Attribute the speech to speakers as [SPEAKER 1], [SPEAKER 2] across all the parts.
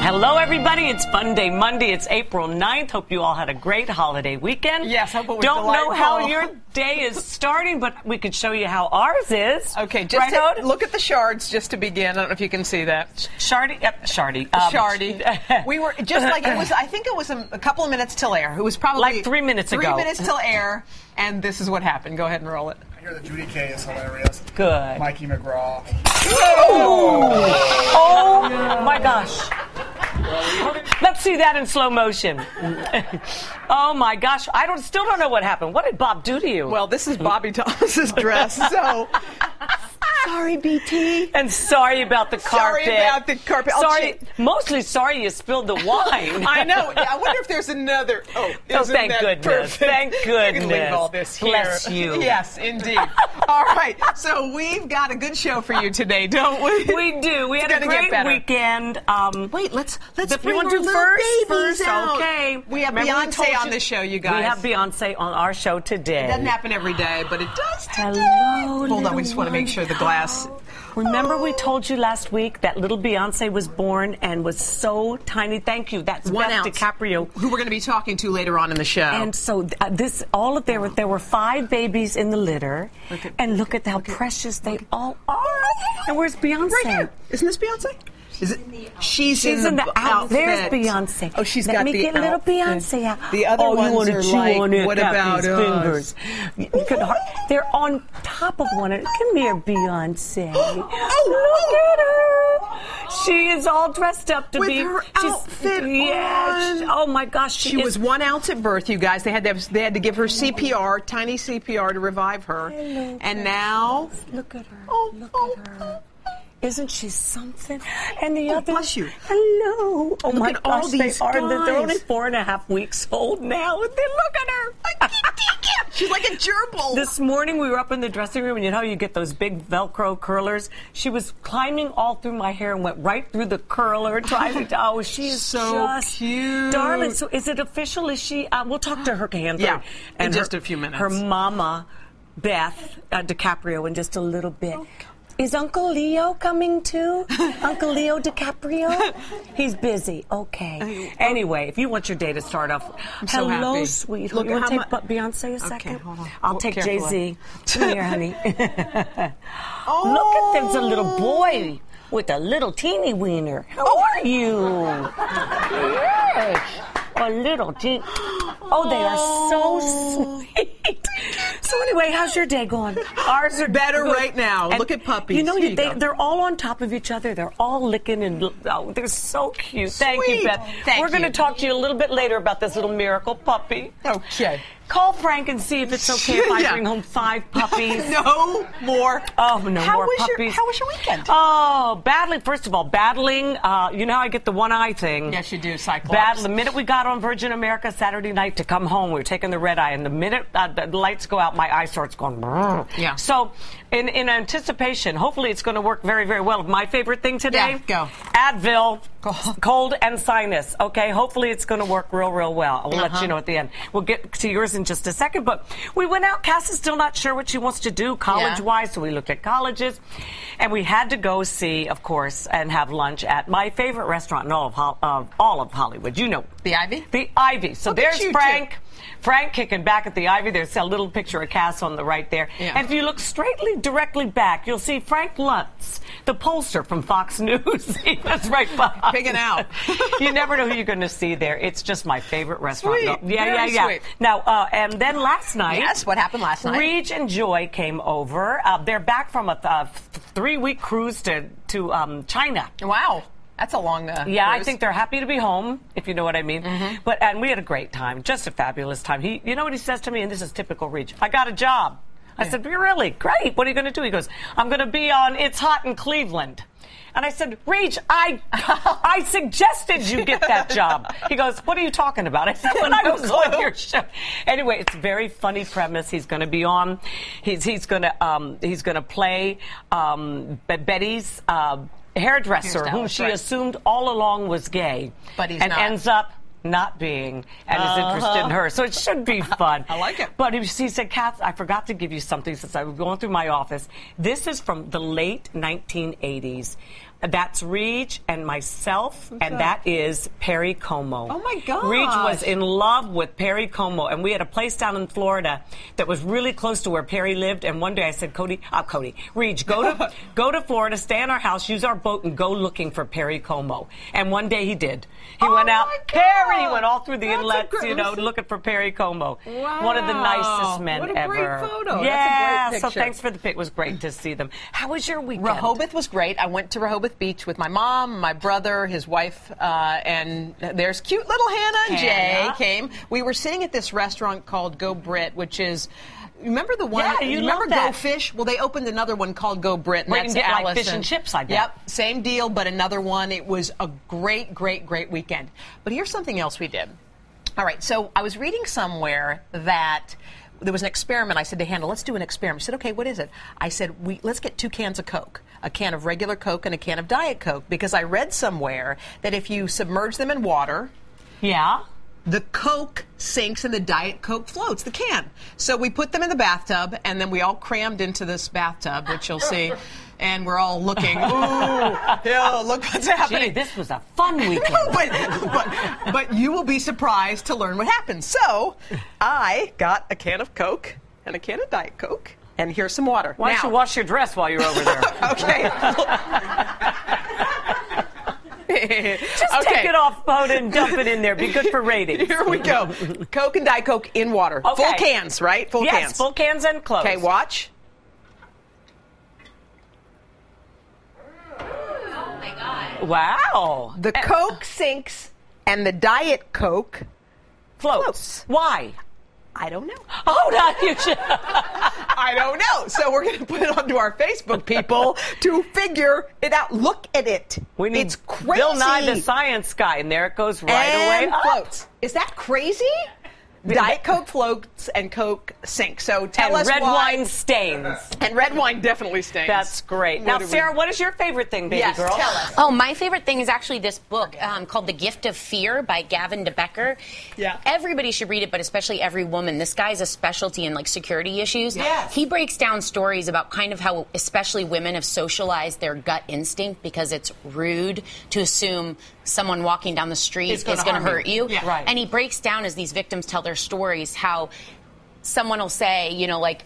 [SPEAKER 1] Hello, everybody. It's Fun Day Monday. It's April 9th. Hope you all had a great holiday weekend.
[SPEAKER 2] Yes, hope it was
[SPEAKER 1] Don't
[SPEAKER 2] delightful.
[SPEAKER 1] know how your day is starting, but we could show you how ours is.
[SPEAKER 2] Okay, just
[SPEAKER 1] right,
[SPEAKER 2] look at the shards just to begin. I don't know if you can see that.
[SPEAKER 1] Shardy? Yep, Shardy.
[SPEAKER 2] Shardy. We were just like, I think it was a couple of minutes till air. It was probably
[SPEAKER 1] like 3 minutes ago.
[SPEAKER 2] 3 minutes till air, and this is what happened. Go ahead and roll it.
[SPEAKER 3] I hear that Judy K is hilarious.
[SPEAKER 1] Good.
[SPEAKER 3] Mikey McGraw.
[SPEAKER 1] Oh my gosh. Let's see that in slow motion. Oh my gosh. Still don't know what happened. What did Bob do to you?
[SPEAKER 2] Well, this is Bobby Thomas's dress, so sorry, BT.
[SPEAKER 1] And sorry about the carpet.
[SPEAKER 2] Sorry about the carpet.
[SPEAKER 1] Mostly sorry you spilled the wine.
[SPEAKER 2] I know. I wonder if there's another. Oh,
[SPEAKER 1] thank goodness.
[SPEAKER 2] Perfect?
[SPEAKER 1] Thank goodness.
[SPEAKER 2] You can leave all this here.
[SPEAKER 1] Bless you.
[SPEAKER 2] Yes, indeed. All right. So we've got a good show for you today, don't we?
[SPEAKER 1] We do. We had a great weekend.
[SPEAKER 2] Wait, let's bring
[SPEAKER 1] you
[SPEAKER 2] our
[SPEAKER 1] want to do
[SPEAKER 2] little babies
[SPEAKER 1] first?
[SPEAKER 2] out.
[SPEAKER 1] Okay.
[SPEAKER 2] We have Beyonce on the show, you guys.
[SPEAKER 1] We have Beyonce on our show today.
[SPEAKER 2] It doesn't happen every day, but it does today.
[SPEAKER 1] Hello,
[SPEAKER 2] hold on, we just want to make sure the glass.
[SPEAKER 1] Remember we told you last week that little Beyonce was born and was so tiny. Thank you. That's Beth DiCaprio,
[SPEAKER 2] who we're going to be talking to later on in the show.
[SPEAKER 1] And so there were 5 babies in the litter, and look at how precious they all are. And where's Beyonce?
[SPEAKER 2] Right here. Isn't this Beyonce? Is it? She's in the outfit.
[SPEAKER 1] There's Beyonce.
[SPEAKER 2] Oh, she's
[SPEAKER 1] Let
[SPEAKER 2] got
[SPEAKER 1] me
[SPEAKER 2] the
[SPEAKER 1] get little Beyonce out.
[SPEAKER 2] The other ones are like, what about
[SPEAKER 1] fingers? They're on top of one another. Come here, Beyonce. Look at her. She is all dressed up to
[SPEAKER 2] with
[SPEAKER 1] be.
[SPEAKER 2] her outfit
[SPEAKER 1] on. Oh my gosh,
[SPEAKER 2] she was 1 ounce at birth, you guys. They had to give her CPR, tiny CPR, to revive her.
[SPEAKER 1] Hello,
[SPEAKER 2] and now,
[SPEAKER 1] look at her. Look at her. Isn't she something? And the other.
[SPEAKER 2] Bless you.
[SPEAKER 1] Hello. Oh my
[SPEAKER 2] gosh,
[SPEAKER 1] all these
[SPEAKER 2] guys.
[SPEAKER 1] They're only 4.5 weeks old now, and then look at her.
[SPEAKER 2] She's like a gerbil.
[SPEAKER 1] This morning we were up in the dressing room, and you know how you get those big Velcro curlers? She was climbing all through my hair and went right through the curler. She's
[SPEAKER 2] so
[SPEAKER 1] just
[SPEAKER 2] cute,
[SPEAKER 1] darling. So is it official? Is she? We'll talk to her, Kathie.
[SPEAKER 2] Yeah,
[SPEAKER 1] in
[SPEAKER 2] just a few minutes.
[SPEAKER 1] Her mama, Beth DiCaprio, in just a little bit. Okay. Is Uncle Leo coming too? Uncle Leo DiCaprio? He's busy. Okay. Anyway, if you want your day to start off,
[SPEAKER 2] so
[SPEAKER 1] hello,
[SPEAKER 2] happy.
[SPEAKER 1] Sweetheart. You want to take Beyonce a second?
[SPEAKER 2] Okay, hold on.
[SPEAKER 1] I'll take Jay-Z. Come here, honey.
[SPEAKER 2] Oh.
[SPEAKER 1] Look at there's a little boy with a little teeny wiener. How are you? Yes. A little teeny. Oh, they are so sweet. So anyway, how's your day going? Ours are
[SPEAKER 2] better
[SPEAKER 1] good.
[SPEAKER 2] Right now.
[SPEAKER 1] And
[SPEAKER 2] look at puppies.
[SPEAKER 1] You know, they're all on top of each other. They're all licking and they're so cute.
[SPEAKER 2] Sweet.
[SPEAKER 1] Thank you, Beth. We're going to talk to you a little bit later about this little miracle puppy.
[SPEAKER 2] Okay.
[SPEAKER 1] Call Frank and see if it's okay if I bring home 5 puppies.
[SPEAKER 2] No more.
[SPEAKER 1] Oh, no more puppies.
[SPEAKER 2] How was your weekend?
[SPEAKER 1] Oh, battling. First of all, battling. You know how I get the one eye thing.
[SPEAKER 2] Yes, you do, Cyclops.
[SPEAKER 1] The minute we got on Virgin America Saturday night to come home, we were taking the red eye, and the minute the lights go out, my eye starts going. Brrr.
[SPEAKER 2] Yeah.
[SPEAKER 1] So, in anticipation, hopefully it's going to work very, very well. My favorite thing today.
[SPEAKER 2] Yeah, go.
[SPEAKER 1] Advil, cold and sinus. Okay, hopefully it's going to work real, real well. I'll let you know at the end. We'll get to yours in just a second, but we went out. Cass is still not sure what she wants to do college-wise, so we looked at colleges, and we had to go see, of course, and have lunch at my favorite restaurant in all of Hollywood. You know,
[SPEAKER 2] the Ivy.
[SPEAKER 1] The Ivy. So there's Frank. Frank kicking back at the Ivy. There's a little picture of Cass on the right there. Yeah. And if you look directly back, you'll see Frank Luntz, the pollster from Fox News. He was right behind.
[SPEAKER 2] Pigging out.
[SPEAKER 1] You never know who you're going to see there. It's just my favorite restaurant.
[SPEAKER 2] Sweet.
[SPEAKER 1] Yeah.
[SPEAKER 2] Sweet.
[SPEAKER 1] Now, and then last night.
[SPEAKER 2] Yes, what happened last night?
[SPEAKER 1] Reg and Joy came over. They're back from a 3-week cruise to China.
[SPEAKER 2] Wow. That's a long
[SPEAKER 1] Yeah,
[SPEAKER 2] cruise.
[SPEAKER 1] I think they're happy to be home, if you know what I mean. And we had a great time, just a fabulous time. You know what he says to me, and this is typical Reg, I got a job. I said, really? Great. What are you going to do? He goes, I'm going to be on It's Hot in Cleveland. And I said, Reg, I suggested you get that job. He goes, what are you talking about? I said, when I was on your show. Anyway, it's a very funny premise. He's going to be on. He's going to play Betty's hairdresser, whom she assumed all along was gay,
[SPEAKER 2] but he's
[SPEAKER 1] and
[SPEAKER 2] not.
[SPEAKER 1] ends up not being and is interested in her. So it should be fun.
[SPEAKER 2] I like it.
[SPEAKER 1] But he said, Kath, I forgot to give you something since I was going through my office. This is from the late 1980s. That's Reach and myself, and that is Perry Como.
[SPEAKER 2] Oh, my gosh.
[SPEAKER 1] Reach was in love with Perry Como, and we had a place down in Florida that was really close to where Perry lived, and one day I said, Reach, go to Florida, stay in our house, use our boat, and go looking for Perry Como. And one day he did. He went out, Perry, he went all through the inlets, looking for Perry Como.
[SPEAKER 2] Wow.
[SPEAKER 1] One of the nicest men
[SPEAKER 2] what a
[SPEAKER 1] ever.
[SPEAKER 2] Great photo.
[SPEAKER 1] Yeah,
[SPEAKER 2] That's a great picture.
[SPEAKER 1] So thanks for the pic. It was great to see them. How was your weekend?
[SPEAKER 2] Rehoboth was great. I went to Rehoboth Beach with my mom, my brother, his wife, and there's cute little Hannah Jay came. We were sitting at this restaurant called Go Brit, which is... Remember the one?
[SPEAKER 1] Yeah, you
[SPEAKER 2] remember
[SPEAKER 1] love that.
[SPEAKER 2] Go Fish? Well, they opened another one called Go Brit, and
[SPEAKER 1] Where
[SPEAKER 2] that's
[SPEAKER 1] you can get,
[SPEAKER 2] Allison.
[SPEAKER 1] like, fish and chips, I bet.
[SPEAKER 2] Yep, same deal, but another one. It was a great, great, great weekend. But here's something else we did. All right, so I was reading somewhere that there was an experiment. I said to Hannah, let's do an experiment. She said, okay, what is it? I said, let's get 2 cans of Coke, a can of regular Coke and a can of Diet Coke, because I read somewhere that if you submerge them in water, the Coke sinks and the Diet Coke floats, the can. So we put them in the bathtub, and then we all crammed into this bathtub, which you'll see, and we're all looking, look what's happening.
[SPEAKER 1] Gee, this was a fun weekend.
[SPEAKER 2] But you will be surprised to learn what happened. So I got a can of Coke and a can of Diet Coke, and here's some water.
[SPEAKER 1] Why don't you wash your dress while you're over there?
[SPEAKER 2] Okay.
[SPEAKER 1] Just take it off, Hoda, and dump it in there. Be good for ratings.
[SPEAKER 2] Here we go. Coke and Diet Coke in water.
[SPEAKER 1] Okay.
[SPEAKER 2] Full cans, right? Full cans.
[SPEAKER 1] Yes, full cans and closed.
[SPEAKER 2] Okay, watch.
[SPEAKER 4] Oh, my God.
[SPEAKER 1] Wow.
[SPEAKER 2] The Coke sinks and the Diet Coke
[SPEAKER 1] floats. Why?
[SPEAKER 2] I don't know.
[SPEAKER 1] Hoda, you should.
[SPEAKER 2] I don't know. So we're going to put it onto our Facebook, people, to figure it out. Look at it. It's crazy.
[SPEAKER 1] Bill Nye the Science Guy, and there it goes right
[SPEAKER 2] and
[SPEAKER 1] away up.
[SPEAKER 2] Floats. Is that crazy? Diet Coke floats and Coke sinks. So tell us
[SPEAKER 1] red
[SPEAKER 2] why.
[SPEAKER 1] wine stains.
[SPEAKER 2] And red wine definitely stains.
[SPEAKER 1] That's great. Now, Sarah, what is your favorite thing, baby girl?
[SPEAKER 2] Tell us.
[SPEAKER 4] Oh, my favorite thing is actually this book called The Gift of Fear by Gavin DeBecker.
[SPEAKER 2] Yeah.
[SPEAKER 4] Everybody should read it, but especially every woman. This guy's a specialty in, like, security issues.
[SPEAKER 2] Yes.
[SPEAKER 4] He breaks down stories about kind of how especially women have socialized their gut instinct because it's rude to assume someone walking down the street is going to hurt you.
[SPEAKER 2] Yeah.
[SPEAKER 1] Right.
[SPEAKER 4] And he breaks down, as these victims tell their stories, how someone will say, you know, like,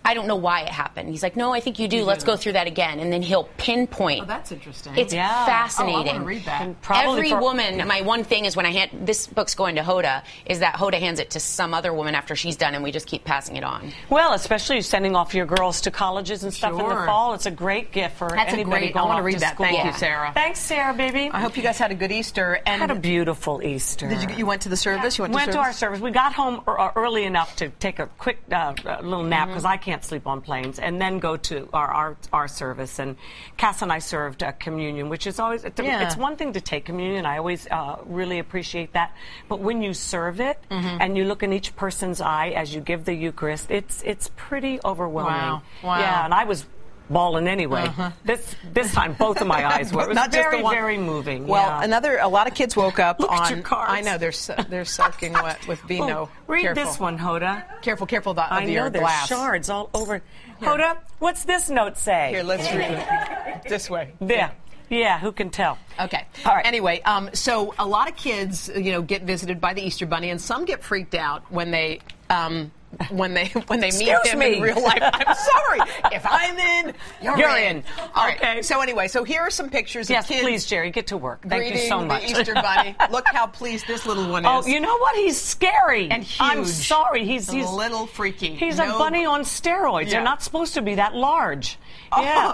[SPEAKER 4] I don't know why it happened. He's like, no, I think you do. Let's go through that again. And then he'll pinpoint.
[SPEAKER 2] Oh, that's interesting.
[SPEAKER 4] It's fascinating.
[SPEAKER 2] Oh, I want to read that.
[SPEAKER 4] Every woman, my one thing is when I hand, this book's going to Hoda, is that Hoda hands it to some other woman after she's done, and we just keep passing it on.
[SPEAKER 1] Well, especially sending off your girls to colleges and stuff in the fall. It's a great gift for anybody going
[SPEAKER 2] I want
[SPEAKER 1] off
[SPEAKER 2] to read
[SPEAKER 1] to
[SPEAKER 2] that.
[SPEAKER 1] school.
[SPEAKER 2] Thank you, Sarah.
[SPEAKER 1] Thanks, Sarah, baby.
[SPEAKER 2] I hope you guys had a good Easter. And
[SPEAKER 1] Had a beautiful Easter.
[SPEAKER 2] Did you went to the service? You
[SPEAKER 1] went to our service. We got home early enough to take a quick little nap because I can't sleep on planes, and then go to our service. And Cass and I served communion, which is always it's one thing to take communion. I always really appreciate that. But when you serve it and you look in each person's eye as you give the Eucharist, it's pretty overwhelming.
[SPEAKER 2] Wow.
[SPEAKER 1] Yeah, and I was bawling anyway. This time, both of my eyes were. It was
[SPEAKER 2] Not just
[SPEAKER 1] very,
[SPEAKER 2] the one.
[SPEAKER 1] very moving.
[SPEAKER 2] Well, a lot of kids woke up
[SPEAKER 1] Look
[SPEAKER 2] on.
[SPEAKER 1] at your cards.
[SPEAKER 2] I know they're soaking wet with vino.
[SPEAKER 1] Read
[SPEAKER 2] Careful.
[SPEAKER 1] this one, Hoda.
[SPEAKER 2] Careful of
[SPEAKER 1] I know
[SPEAKER 2] your
[SPEAKER 1] there's
[SPEAKER 2] glass.
[SPEAKER 1] shards all over. Hoda, what's this note say?
[SPEAKER 2] Here, let's read it this way.
[SPEAKER 1] There. Yeah, who can tell?
[SPEAKER 2] Okay.
[SPEAKER 1] All right.
[SPEAKER 2] Anyway, so a lot of kids, get visited by the Easter Bunny, and some get freaked out when they meet him in real life. I'm sorry. If I'm in, you're in. All right.
[SPEAKER 1] Okay.
[SPEAKER 2] So anyway, here are some pictures of kids.
[SPEAKER 1] Yes, please, Jerry, get to work. Thank you so
[SPEAKER 2] greeting
[SPEAKER 1] much.
[SPEAKER 2] the Easter Bunny. Look how pleased this little one is.
[SPEAKER 1] Oh, you know what? He's scary.
[SPEAKER 2] And huge.
[SPEAKER 1] I'm sorry. He's
[SPEAKER 2] a little freaky.
[SPEAKER 1] He's a bunny on steroids.
[SPEAKER 2] Yeah.
[SPEAKER 1] They're not supposed to be that large.
[SPEAKER 2] Oh,
[SPEAKER 1] yeah.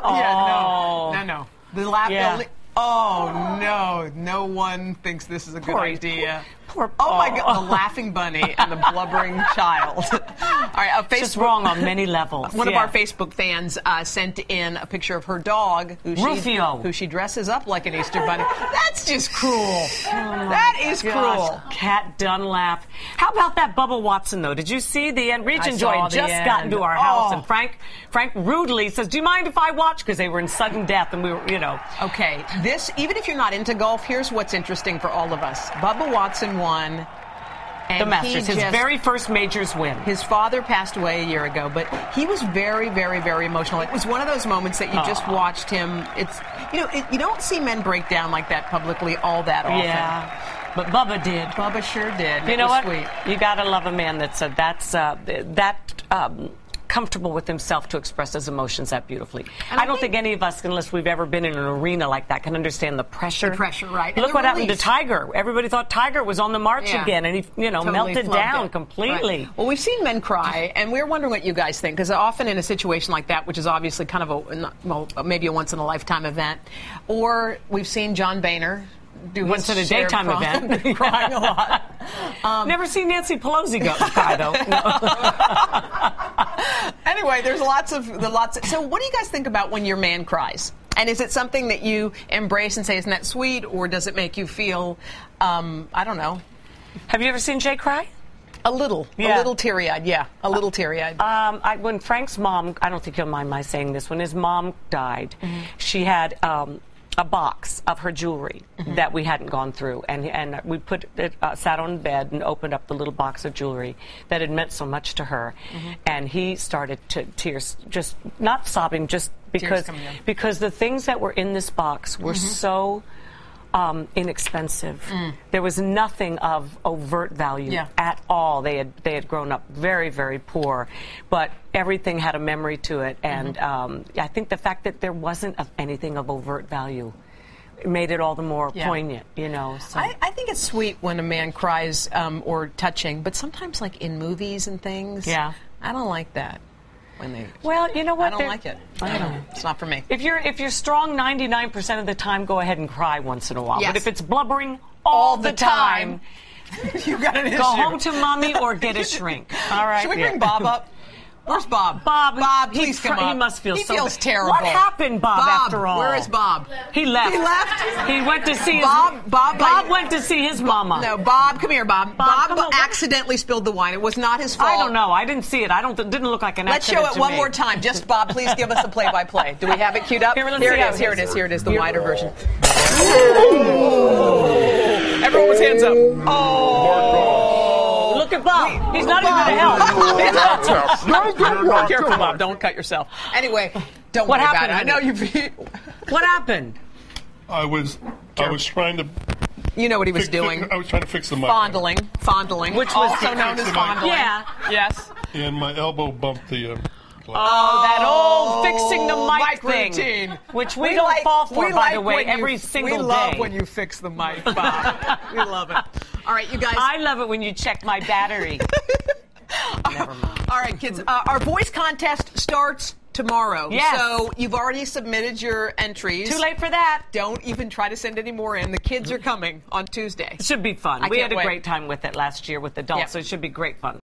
[SPEAKER 2] Yeah. No. The
[SPEAKER 1] Yeah.
[SPEAKER 2] Oh no! No one thinks this is a good idea.
[SPEAKER 1] Poor
[SPEAKER 2] Oh my God! The laughing bunny and the blubbering child. All right,
[SPEAKER 1] it's just wrong on many levels.
[SPEAKER 2] One of our Facebook fans sent in a picture of her dog, who she dresses up like an Easter bunny. That's just cruel. That is cruel.
[SPEAKER 1] Cat Dunlap. How about that Bubba Watson, though? Did you see the end? Reach and Joy just got into our house, and Frank rudely says, "Do you mind if I watch?" Because they were in sudden death, and we were,
[SPEAKER 2] Okay, even if you're not into golf, here's what's interesting for all of us. Bubba Watson won, And
[SPEAKER 1] the Masters, his very first majors win.
[SPEAKER 2] His father passed away a year ago, but he was very, very, very emotional. It was one of those moments that you just watched him. It's you don't see men break down like that publicly all that often.
[SPEAKER 1] Yeah, but Bubba did.
[SPEAKER 2] Bubba sure did.
[SPEAKER 1] You know what?
[SPEAKER 2] Sweet.
[SPEAKER 1] You gotta love a man that's comfortable with himself to express his emotions that beautifully.
[SPEAKER 2] And
[SPEAKER 1] I don't think any of us, unless we've ever been in an arena like that, can understand the pressure.
[SPEAKER 2] The pressure, right.
[SPEAKER 1] Look what happened to Tiger. Everybody thought Tiger was on the march again, and he, totally melted down completely.
[SPEAKER 2] Right. Well, we've seen men cry, and we're wondering what you guys think, because often in a situation like that, which is obviously kind of maybe a once-in-a-lifetime event, or we've seen John Boehner do
[SPEAKER 1] once in a daytime event,
[SPEAKER 2] crying a lot.
[SPEAKER 1] Never seen Nancy Pelosi go cry though.
[SPEAKER 2] Anyway, there's lots of. So, what do you guys think about when your man cries? And is it something that you embrace and say, "Isn't that sweet?" Or does it make you feel, I don't know?
[SPEAKER 1] Have you ever seen Jay cry?
[SPEAKER 2] A little teary-eyed. Yeah, a little teary-eyed.
[SPEAKER 1] When Frank's mom, I don't think you'll mind my saying this, when his mom died, she had a box of her jewelry that we hadn't gone through, and we put it, sat on bed and opened up the little box of jewelry that had meant so much to her, and he started to tears, just not sobbing, just because the things that were in this box were so inexpensive. There was nothing of overt value at all. They had grown up very, very poor, but everything had a memory to it. And I think the fact that there wasn't anything of overt value made it all the more poignant, So.
[SPEAKER 2] I think it's sweet when a man cries or touching, but sometimes, like in movies and things, I don't like that.
[SPEAKER 1] Well, you know what?
[SPEAKER 2] I don't like it. I don't know. It's not for me.
[SPEAKER 1] If you're strong 99% of the time, go ahead and cry once in a while.
[SPEAKER 2] Yes.
[SPEAKER 1] But if it's blubbering all the time,
[SPEAKER 2] you got an issue.
[SPEAKER 1] Go home to mommy or get a shrink. All right.
[SPEAKER 2] Should we bring Bob up? Where's Bob?
[SPEAKER 1] Bob,
[SPEAKER 2] please come up.
[SPEAKER 1] He must feel
[SPEAKER 2] He
[SPEAKER 1] so
[SPEAKER 2] feels
[SPEAKER 1] bad.
[SPEAKER 2] terrible.
[SPEAKER 1] What happened, Bob, after all?
[SPEAKER 2] Where is Bob?
[SPEAKER 1] He left.
[SPEAKER 2] He left?
[SPEAKER 1] He went to see
[SPEAKER 2] Bob
[SPEAKER 1] went to see his mama.
[SPEAKER 2] No, Bob, come here, Bob. Bob
[SPEAKER 1] come
[SPEAKER 2] accidentally spilled the wine. It was not his fault.
[SPEAKER 1] I don't know. I didn't see it. Didn't look like an
[SPEAKER 2] Let's
[SPEAKER 1] accident.
[SPEAKER 2] show it one more time. Just, Bob, please give us a play-by-play. Do we have it queued up?
[SPEAKER 1] Here it is.
[SPEAKER 2] Here it is, the wider version. Everyone with hands up.
[SPEAKER 1] Look at Bob. He's not even going to help.
[SPEAKER 2] Be careful, Bob. Don't cut yourself. Anyway, don't
[SPEAKER 1] What
[SPEAKER 2] worry
[SPEAKER 1] happened,
[SPEAKER 2] about it. I know
[SPEAKER 1] honey? What happened?
[SPEAKER 5] I was trying to.
[SPEAKER 2] You know what he was doing.
[SPEAKER 5] I was trying to fix the mic.
[SPEAKER 2] Fondling,
[SPEAKER 1] which was
[SPEAKER 2] also known as fondling.
[SPEAKER 1] Yeah.
[SPEAKER 2] Yes.
[SPEAKER 5] And my elbow bumped the.
[SPEAKER 1] That old fixing the mic thing,
[SPEAKER 2] routine,
[SPEAKER 1] which we don't fall for, by the way, every single day.
[SPEAKER 2] We love when you fix the mic, Bob. We love it. All right, you guys.
[SPEAKER 1] I love it when you check my battery. Never mind.
[SPEAKER 2] All right, kids. Our voice contest starts tomorrow.
[SPEAKER 1] Yes.
[SPEAKER 2] So you've already submitted your entries.
[SPEAKER 1] Too late for that.
[SPEAKER 2] Don't even try to send any more in. The kids are coming on Tuesday.
[SPEAKER 1] It should be fun. We
[SPEAKER 2] can't
[SPEAKER 1] had a
[SPEAKER 2] wait.
[SPEAKER 1] great time with it last year with adults, so it should be great fun.